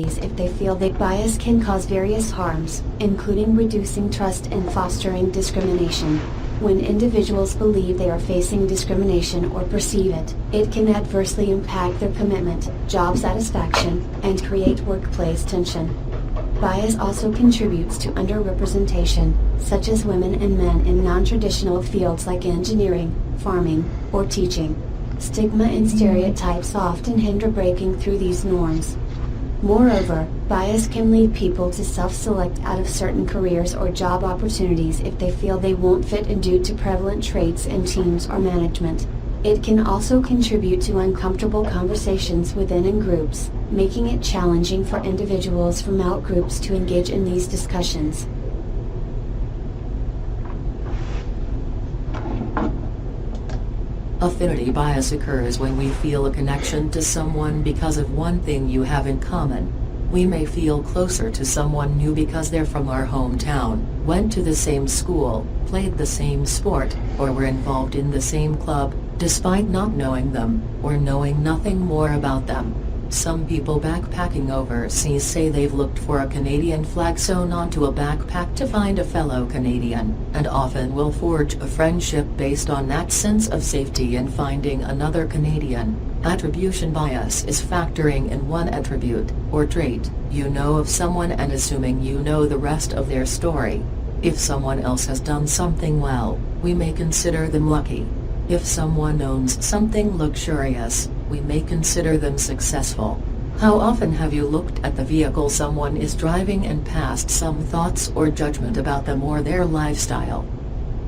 if they feel that bias can cause various harms, including reducing trust and fostering discrimination. When individuals believe they are facing discrimination or perceive it, it can adversely impact their commitment, job satisfaction, and create workplace tension. Bias also contributes to underrepresentation, such as women and men in non-traditional fields like engineering, farming, or teaching. Stigma and stereotypes often hinder breaking through these norms. Moreover, bias can lead people to self-select out of certain careers or job opportunities if they feel they won't fit in due to prevalent traits in teams or management. It can also contribute to uncomfortable conversations within and groups, making it challenging for individuals from outgroups to engage in these discussions. Affinity bias occurs when we feel a connection to someone because of one thing you have in common. We may feel closer to someone new because they're from our hometown, went to the same school, played the same sport, or were involved in the same club, despite not knowing them, or knowing nothing more about them. Some people backpacking overseas say they've looked for a Canadian flag sewn onto a backpack to find a fellow Canadian, and often will forge a friendship based on that sense of safety in finding another Canadian. Attribution bias is factoring in one attribute, or trait, you know of someone and assuming you know the rest of their story. If someone else has done something well, we may consider them lucky. If someone owns something luxurious, we may consider them successful. How often have you looked at the vehicle someone is driving and passed some thoughts or judgment about them or their lifestyle?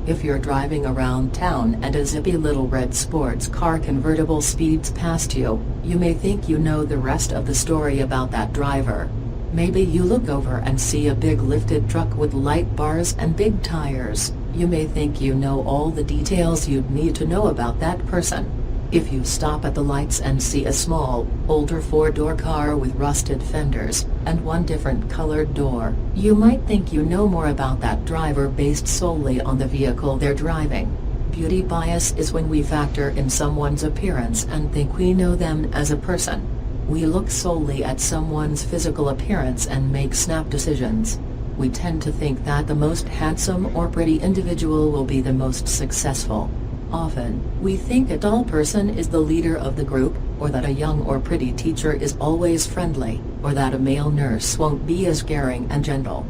If you're driving around town and a zippy little red sports car convertible speeds past you, you may think you know the rest of the story about that driver. Maybe you look over and see a big lifted truck with light bars and big tires. You may think you know all the details you'd need to know about that person. If you stop at the lights and see a small, older four-door car with rusted fenders, and one different colored door, you might think you know more about that driver based solely on the vehicle they're driving. Beauty bias is when we factor in someone's appearance and think we know them as a person. We look solely at someone's physical appearance and make snap decisions. We tend to think that the most handsome or pretty individual will be the most successful. Often, we think a tall person is the leader of the group, or that a young or pretty teacher is always friendly, or that a male nurse won't be as caring and gentle.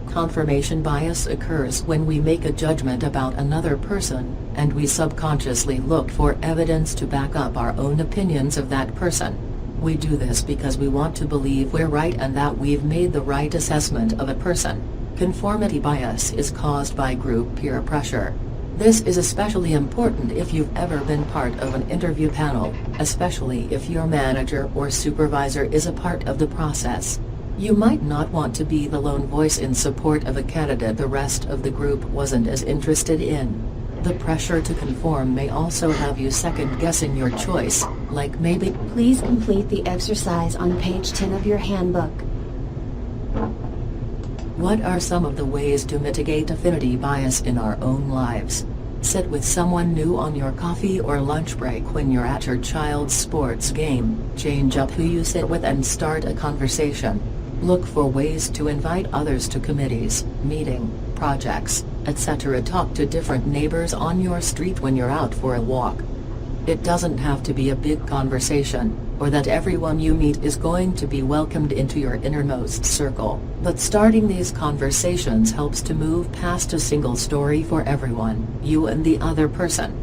Confirmation bias occurs when we make a judgment about another person, and we subconsciously look for evidence to back up our own opinions of that person. We do this because we want to believe we're right and that we've made the right assessment of a person. Conformity bias is caused by group peer pressure. This is especially important if you've ever been part of an interview panel, especially if your manager or supervisor is a part of the process. You might not want to be the lone voice in support of a candidate the rest of the group wasn't as interested in. The pressure to conform may also have you second-guessing your choice, like maybe. Please complete the exercise on page 10 of your handbook. What are some of the ways to mitigate affinity bias in our own lives? Sit with someone new on your coffee or lunch break when you're at your child's sports game. Change up who you sit with and start a conversation. Look for ways to invite others to committees, meeting, projects, etc. Talk to different neighbors on your street when you're out for a walk. It doesn't have to be a big conversation, or that everyone you meet is going to be welcomed into your innermost circle, but starting these conversations helps to move past a single story for everyone, you and the other person.